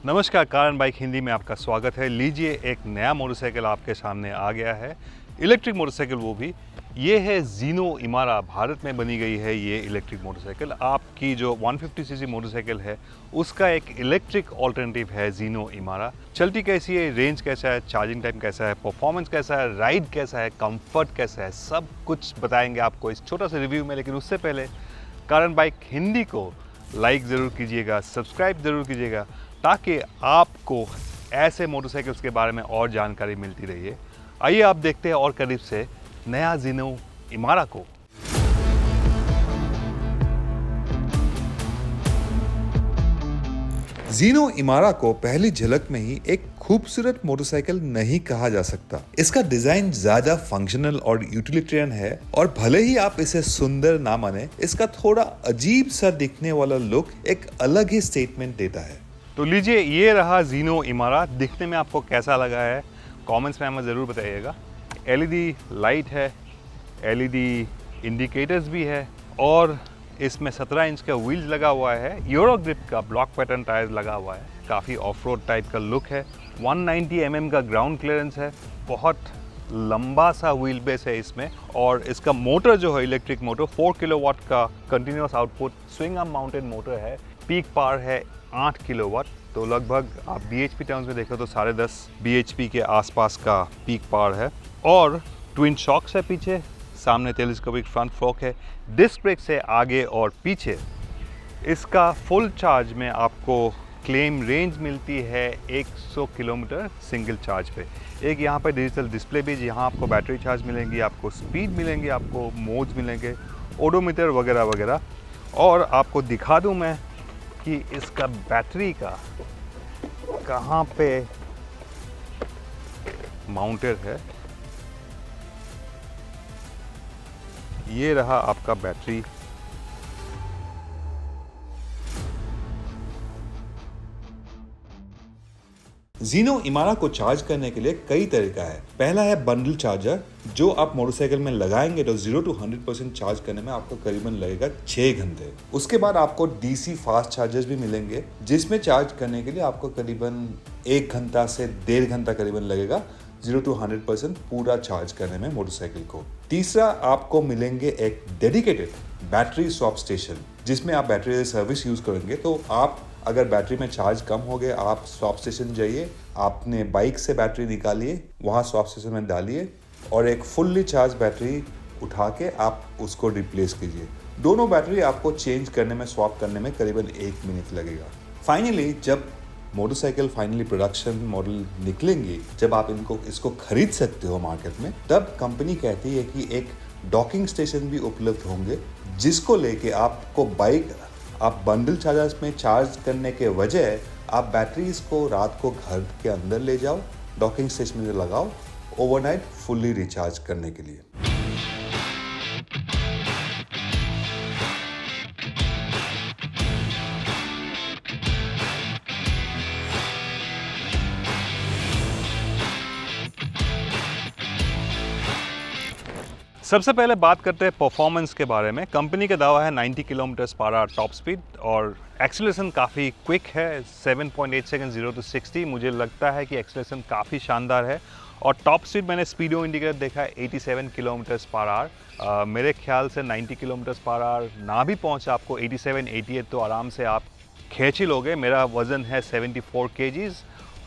नमस्कार, कारण बाइक हिंदी में आपका स्वागत है। लीजिए, एक नया मोटरसाइकिल आपके सामने आ गया है, इलेक्ट्रिक मोटरसाइकिल वो भी। ये है ज़ीनो इमारा, भारत में बनी गई है ये इलेक्ट्रिक मोटरसाइकिल। आपकी जो 150 सीसी मोटरसाइकिल है उसका एक इलेक्ट्रिक ऑल्टरनेटिव है ज़ीनो इमारा। चलती कैसी है, रेंज कैसा है, चार्जिंग टाइम कैसा है, परफॉर्मेंस कैसा है, राइड कैसा है, कंफर्ट कैसा है, सब कुछ बताएंगे आपको इस छोटा सा रिव्यू में। लेकिन उससे पहले कारण बाइक हिंदी को लाइक ज़रूर कीजिएगा, सब्सक्राइब ज़रूर कीजिएगा, ताकि आपको ऐसे मोटरसाइकिल्स के बारे में और जानकारी मिलती रही है। आइए आप देखते हैं और करीब से नया ज़ीनो इमारा को। ज़ीनो इमारा को पहली झलक में ही एक खूबसूरत मोटरसाइकिल नहीं कहा जा सकता। इसका डिजाइन ज्यादा फंक्शनल और यूटिलिटेरियन है, और भले ही आप इसे सुंदर ना माने, इसका थोड़ा अजीब सा दिखने वाला लुक एक अलग ही स्टेटमेंट देता है। तो लीजिए, ये रहा ज़ीनो इमारा। दिखने में आपको कैसा लगा है कमेंट्स में हमें ज़रूर बताइएगा। एलईडी लाइट है, एलईडी इंडिकेटर्स भी है, और इसमें 17 इंच का व्हील्स लगा हुआ है। यूरो ग्रिप का ब्लॉक पैटर्न टायर लगा हुआ है। काफ़ी ऑफ रोड टाइप का लुक है। 190 mm का ग्राउंड क्लियरेंस है। बहुत लंबा सा व्हील बेस है इसमें, और इसका मोटर जो है इलेक्ट्रिक मोटर 4 किलोवाट का continuous output swing arm mounted motor है। पीक पावर है 8 किलोवाट, तो लगभग आप बीएचपी टर्म्स में देखो तो 10.5 बीएचपी के आसपास का पीक पावर है। और ट्विन शॉक्स है पीछे, सामने टेलीस्कोपिक फ्रंट फोक है, डिस्क ब्रेक से आगे और पीछे। इसका फुल चार्ज में आपको क्लेम रेंज मिलती है 100 किलोमीटर सिंगल चार्ज पे। एक यहाँ पे डिजिटल डिस्प्ले भी, यहाँ आपको बैटरी चार्ज मिलेंगी, आपको स्पीड मिलेंगी, आपको मोड्स मिलेंगे, ओडोमीटर वगैरह वगैरह। और आपको दिखा दूँ मैं कि इसका बैटरी का कहाँ पे माउंटेड है। ये रहा आपका बैटरी। ज़ीनो इमारा को चार्ज करने के लिए कई तरीका है। पहला है बंडल चार्जर, जो आप मोटरसाइकिल में लगाएंगे तो 0 to 100% चार्ज करने में आपको करीबन लगेगा 6 घंटे। उसके बाद आपको डीसी फास्ट चार्जर्स भी मिलेंगे, जिसमें चार्ज करने के लिए आपको करीबन 1 घंटा से 1.5 घंटा करीबन लगेगा 0 to 100% पूरा चार्ज करने में मोटरसाइकिल को। तीसरा, आपको मिलेंगे एक डेडिकेटेड बैटरी स्वैप स्टेशन, जिसमें आप बैटरी सर्विस यूज करेंगे तो आप अगर बैटरी में चार्ज कम हो गए, आप स्वैप स्टेशन जाइए, आपने बाइक से बैटरी निकालिए, वहाँ स्वैप स्टेशन में डालिए, और एक फुल्ली चार्ज बैटरी उठा के आप उसको रिप्लेस कीजिए। दोनों बैटरी आपको चेंज करने में, स्वैप करने में करीबन 1 मिनट लगेगा। फाइनली जब मोटरसाइकिल फाइनली प्रोडक्शन मॉडल निकलेंगे, जब आप इसको खरीद सकते हो मार्केट में, तब कंपनी कहती है कि एक डॉकिंग स्टेशन भी उपलब्ध होंगे, जिसको लेके आपको बाइक आप बंडल चार्जर्स में चार्ज करने के वजह आप बैटरीज को रात को घर के अंदर ले जाओ, डॉकिंग स्टेशन में लगाओ, ओवरनाइट फुल्ली रिचार्ज करने के लिए। सबसे पहले बात करते हैं परफॉर्मेंस के बारे में। कंपनी का दावा है 90 kilometre per hour top speed, और एक्सीलरेशन काफ़ी क्विक है, 7.8 सेकंड 0 to 60। मुझे लगता है कि एक्सीलरेशन काफ़ी शानदार है। और टॉप स्पीड मैंने स्पीडो इंडिकेटर देखा है 87 किलोमीटर पर आवर। मेरे ख्याल से 90 किलोमीटर पर आवर ना भी पहुँचा आपको 87, 88 तो आराम से आप खींच ही लोगे। मेरा वज़न है 74 kgs,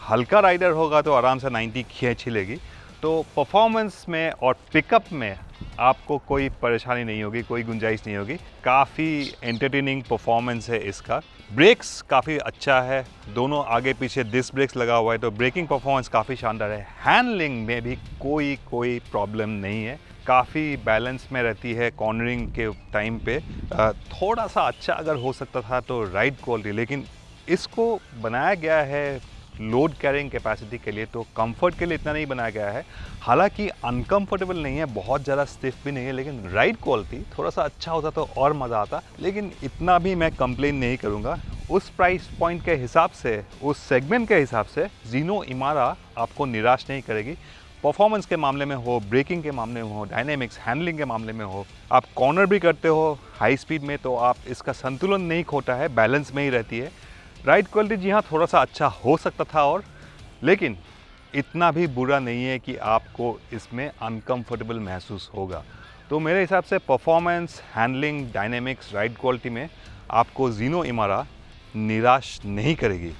हल्का राइडर होगा तो आराम से 90 खींच ही लेगी। तो परफॉर्मेंस में और पिकअप में आपको कोई परेशानी नहीं होगी, कोई गुंजाइश नहीं होगी। काफ़ी एंटरटेनिंग परफॉर्मेंस है इसका। ब्रेक्स काफ़ी अच्छा है, दोनों आगे पीछे डिस्क ब्रेक्स लगा हुआ है, तो ब्रेकिंग परफॉर्मेंस काफ़ी शानदार है। हैंडलिंग में भी कोई प्रॉब्लम नहीं है, काफ़ी बैलेंस में रहती है कॉर्नरिंग के टाइम पे। थोड़ा सा अच्छा अगर हो सकता था तो राइड क्वालिटी, लेकिन इसको बनाया गया है लोड कैरिंग कैपेसिटी के लिए, तो कंफर्ट के लिए इतना नहीं बनाया गया है। हालांकि अनकंफर्टेबल नहीं है, बहुत ज़्यादा स्टिफ भी नहीं है, लेकिन राइड क्वालिटी थोड़ा सा अच्छा होता तो और मज़ा आता। लेकिन इतना भी मैं कंप्लेन नहीं करूँगा। उस प्राइस पॉइंट के हिसाब से, उस सेगमेंट के हिसाब से ज़ीनो इमारा आपको निराश नहीं करेगी। परफॉर्मेंस के मामले में हो, ब्रेकिंग के मामले में हो, डायनेमिक्स हैंडलिंग के मामले में हो, आप कॉर्नर भी करते हो हाई स्पीड में, तो आप इसका संतुलन नहीं खोता है, बैलेंस में ही रहती है। राइड क्वालिटी जी हाँ थोड़ा सा अच्छा हो सकता था और, लेकिन इतना भी बुरा नहीं है कि आपको इसमें अनकंफर्टेबल महसूस होगा। तो मेरे हिसाब से performance, handling, dynamics, ride quality में आपको ज़ीनो इमारा निराश नहीं करेगी।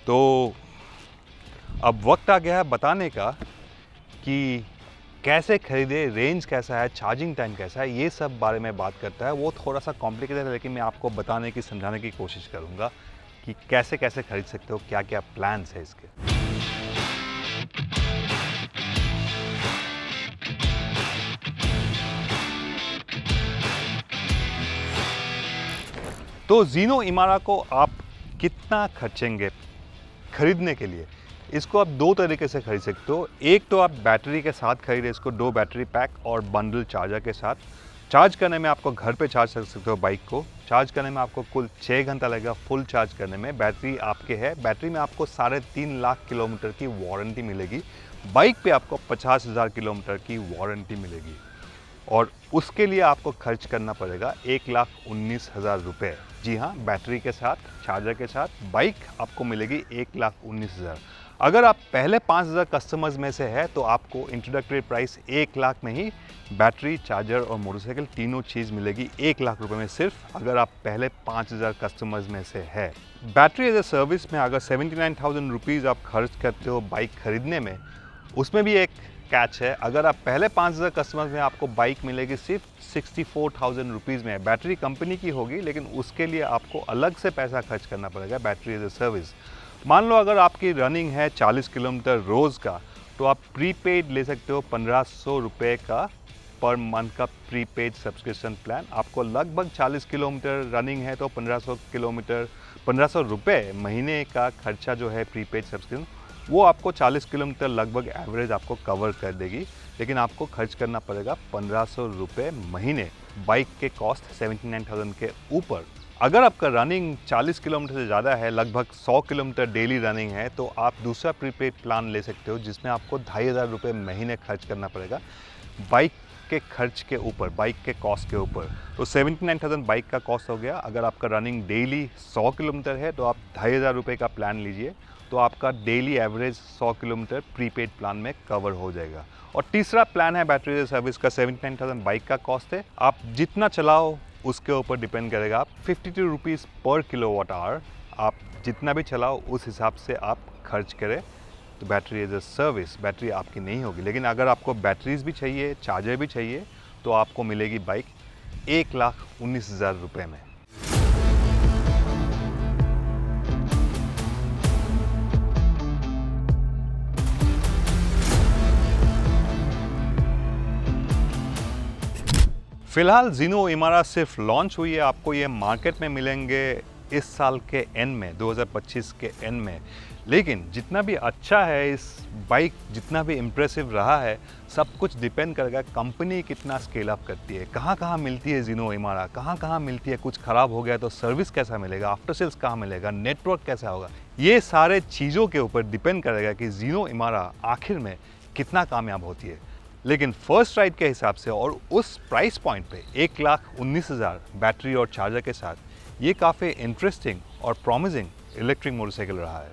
तो अब वक्त आ गया है बताने का कि कैसे खरीदे, रेंज कैसा है, चार्जिंग टाइम कैसा है, ये सब बारे में बात करता है। वो थोड़ा सा कॉम्प्लिकेटेड है, लेकिन मैं आपको बताने की, समझाने की कोशिश करूँगा कि कैसे कैसे खरीद सकते हो, क्या क्या प्लान्स है इसके। तो ज़ीनो इमारा को आप कितना खर्चेंगे खरीदने के लिए, इसको आप दो तरीके से खरीद सकते हो। एक तो आप बैटरी के साथ खरीदे इसको, 2 बैटरी पैक और बंडल चार्जर के साथ। चार्ज करने में आपको घर पे चार्ज कर सकते हो बाइक को। चार्ज करने में आपको कुल 6 घंटा लगेगा फुल चार्ज करने में। बैटरी आपके है, बैटरी में आपको 3.5 लाख किलोमीटर की वारंटी मिलेगी। बाइक पे आपको 50,000 किलोमीटर की वारंटी मिलेगी और उसके लिए आपको खर्च करना पड़ेगा 1,19,000 रुपये। जी हाँ, बैटरी के साथ, चार्जर के साथ बाइक आपको मिलेगी 1,19,000। अगर आप पहले 5,000 कस्टमर्स में से है तो आपको इंट्रोडक्टरी प्राइस 1 लाख में ही बैटरी, चार्जर और मोटरसाइकिल तीनों चीज़ मिलेगी 1 लाख रुपए में, सिर्फ अगर आप पहले 5,000 कस्टमर्स में से है। बैटरी एज ए सर्विस में अगर 79,000 रुपीज़ आप खर्च करते हो बाइक खरीदने में, उसमें भी एक कैच है। अगर आप पहले 5,000 कस्टमर्स में, आपको बाइक मिलेगी सिर्फ 64,000 रुपीज़ में। बैटरी कंपनी की होगी, लेकिन उसके लिए आपको अलग से पैसा खर्च करना पड़ेगा बैटरी एज ए सर्विस। मान लो अगर आपकी रनिंग है 40 किलोमीटर रोज़ का, तो आप प्रीपेड ले सकते हो 1,500 रुपये का पर मंथ का प्रीपेड सब्सक्रिप्शन प्लान। आपको लगभग 40 किलोमीटर रनिंग है तो 1,500 रुपये महीने का खर्चा जो है प्रीपेड सब्सक्रिप्शन, वो आपको 40 किलोमीटर लगभग एवरेज आपको कवर कर देगी। लेकिन आपको खर्च करना पड़ेगा 1,500 रुपये महीने बाइक के कॉस्ट 79,000 के ऊपर। अगर आपका रनिंग 40 किलोमीटर से ज़्यादा है, लगभग 100 किलोमीटर डेली रनिंग है, तो आप दूसरा प्रीपेड प्लान ले सकते हो जिसमें आपको 2,500 रुपये महीने खर्च करना पड़ेगा बाइक के खर्च के ऊपर, बाइक के कॉस्ट के ऊपर। तो 79,000 बाइक का कॉस्ट हो गया। अगर आपका रनिंग डेली 100 किलोमीटर है तो आप 2,500 रुपये का प्लान लीजिए, तो आपका daily average 100 kilometre prepaid plan में कवर हो जाएगा। और तीसरा प्लान है बैटरी सर्विस का, 79,000 बाइक का कॉस्ट है। आप जितना चलाओ उसके ऊपर डिपेंड करेगा। आप 52 रुपीज़ पर किलोवाट आवर, आप जितना भी चलाओ उस हिसाब से आप खर्च करें। तो battery as a service, battery आपकी नहीं होगी। लेकिन अगर आपको बैटरीज भी चाहिए, चार्जर भी चाहिए, तो आपको मिलेगी बाइक 1,19,000 रुपये में। फिलहाल ज़ीनो इमारा सिर्फ लॉन्च हुई है, आपको ये मार्केट में मिलेंगे इस साल के एंड में, 2025 के एंड में। लेकिन जितना भी अच्छा है इस बाइक, जितना भी इम्प्रेसिव रहा है, सब कुछ डिपेंड करेगा कंपनी कितना स्केल अप करती है, कहाँ कहाँ मिलती है ज़ीनो इमारा, कहाँ कहाँ मिलती है। कुछ ख़राब हो गया तो सर्विस कैसा मिलेगा, आफ्टर सेल्स कहाँ मिलेगा, नेटवर्क कैसा होगा। ये सारे चीज़ों के ऊपर डिपेंड करेगा कि ज़ीनो इमारा आखिर में कितना कामयाब होती है। लेकिन फर्स्ट राइड के हिसाब से और उस प्राइस पॉइंट पे 1,19,000 बैटरी और चार्जर के साथ, ये काफ़ी इंटरेस्टिंग और प्रॉमिसिंग इलेक्ट्रिक मोटरसाइकिल रहा है।